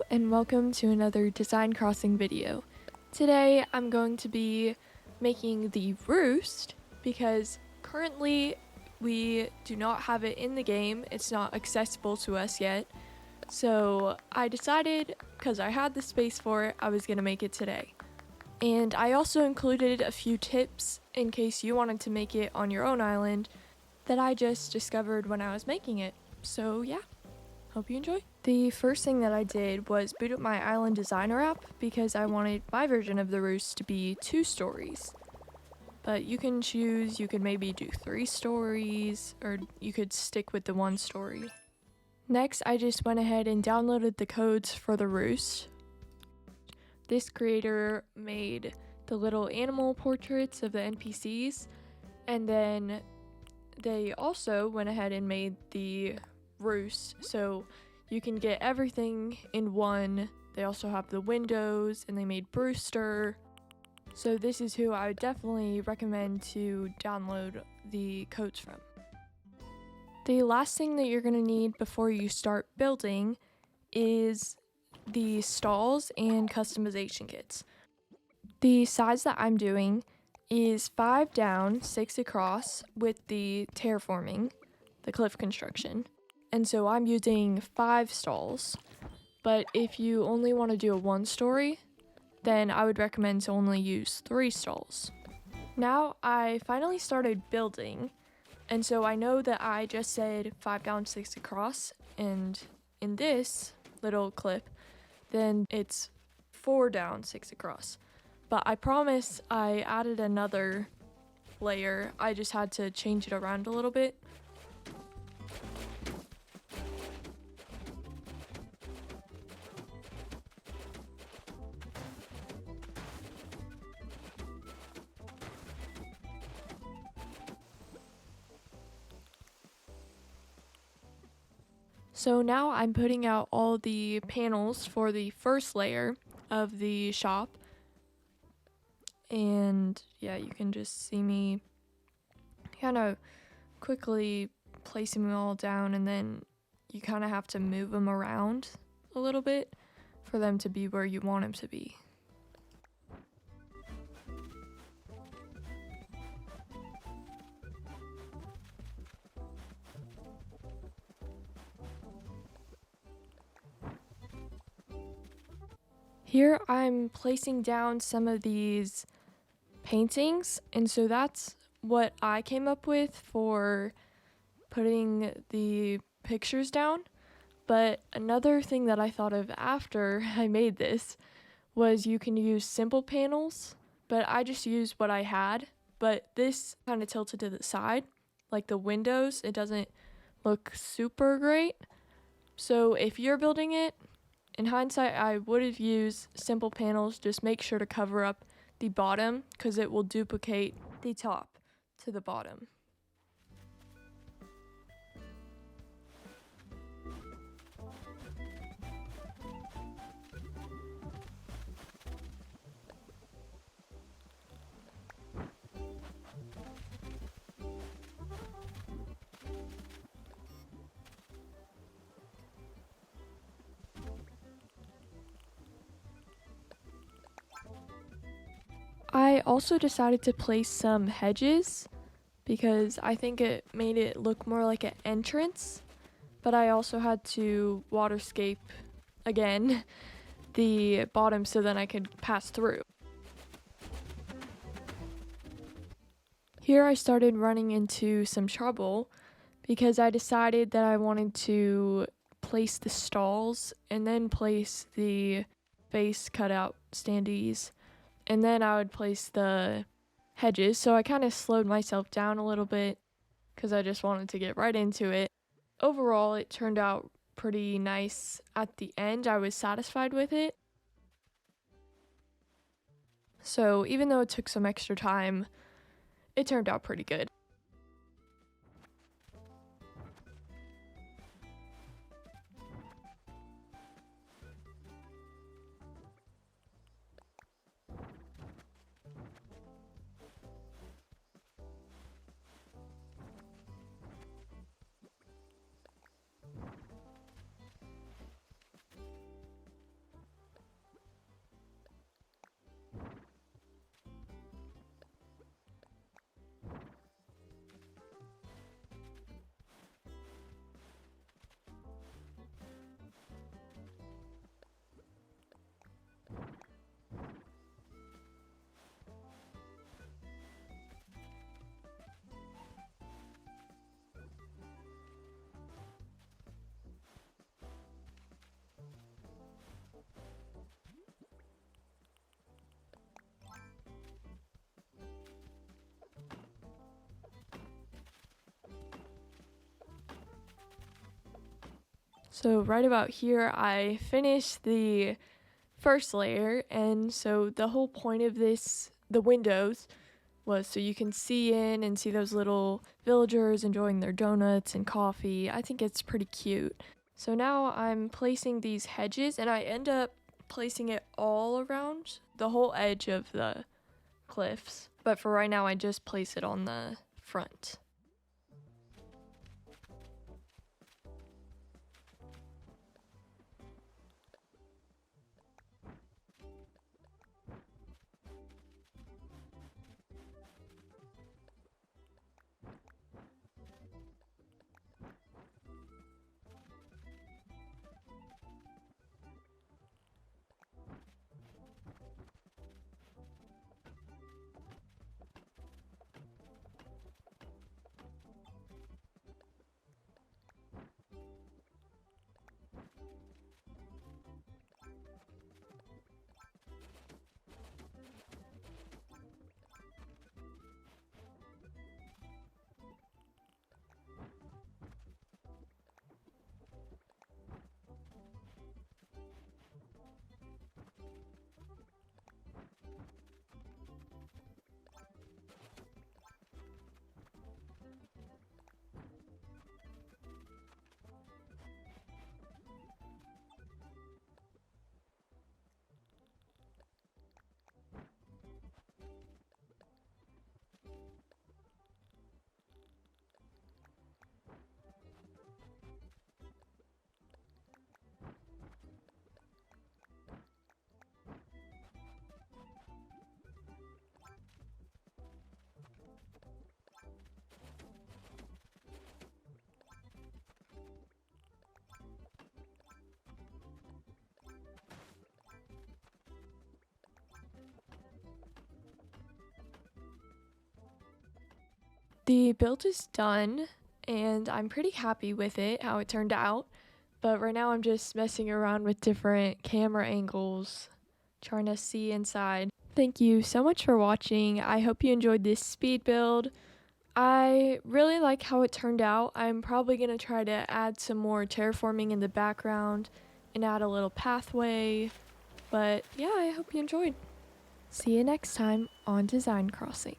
and welcome to another Design Crossing video. Today I'm going to be making the Roost because currently we do not have it in the game. It's not accessible to us yet. So I decided, because I had the space for it, I was going to make it today. And I also included a few tips in case you wanted to make it on your own island that I just discovered when I was making it. So yeah, hope you enjoy. The first thing that I did was boot up my Island Designer app because I wanted my version of the Roost to be 2 stories. But you can choose, you could maybe do 3 stories, or you could stick with the 1 story. Next, I just went ahead and downloaded the codes for the Roost. This creator made the little animal portraits of the NPCs, and then they also went ahead and made the Roost, so you can get everything in one. They also have the windows, and they made Brewster. So this is who I would definitely recommend to download the codes from. The last thing that you're going to need before you start building is the stalls and customization kits. The size that I'm doing is 5 down, 6 across with the terraforming, the cliff construction. And so I'm using 5 stalls, but if you only want to do a 1 story, then I would recommend to only use 3 stalls. Now I finally started building, and so I know that I just said 5 down, 6 across, and in this little clip, then it's 4 down, 6 across. But I promise I added another layer, I just had to change it around a little bit. So now I'm putting out all the panels for the first layer of the shop. And yeah, you can just see me kind of quickly placing them all down, and then you kind of have to move them around a little bit for them to be where you want them to be. Here I'm placing down some of these paintings, and so that's what I came up with for putting the pictures down. But another thing that I thought of after I made this was you can use simple panels, but I just used what I had. But this kind of tilted to the side, like the windows, it doesn't look super great. So if you're building it, in hindsight, I would have used simple panels. Just make sure to cover up the bottom because it will duplicate the top to the bottom. I also decided to place some hedges because I think it made it look more like an entrance, but I also had to waterscape again the bottom so then I could pass through. Here I started running into some trouble because I decided that I wanted to place the stalls and then place the face cutout standees, and then I would place the hedges. So I kind of slowed myself down a little bit because I just wanted to get right into it. Overall, it turned out pretty nice at the end. I was satisfied with it. So even though it took some extra time, it turned out pretty good. So right about here, I finished the first layer, and so the whole point of this, the windows, was so you can see in and see those little villagers enjoying their donuts and coffee. I think it's pretty cute. So now I'm placing these hedges, and I end up placing it all around the whole edge of the cliffs. But for right now, I just place it on the front. The build is done, and I'm pretty happy with it, how it turned out. But right now I'm just messing around with different camera angles, trying to see inside. Thank you so much for watching. I hope you enjoyed this speed build. I really like how it turned out. I'm probably going to try to add some more terraforming in the background and add a little pathway. But yeah, I hope you enjoyed. See you next time on Design Crossing.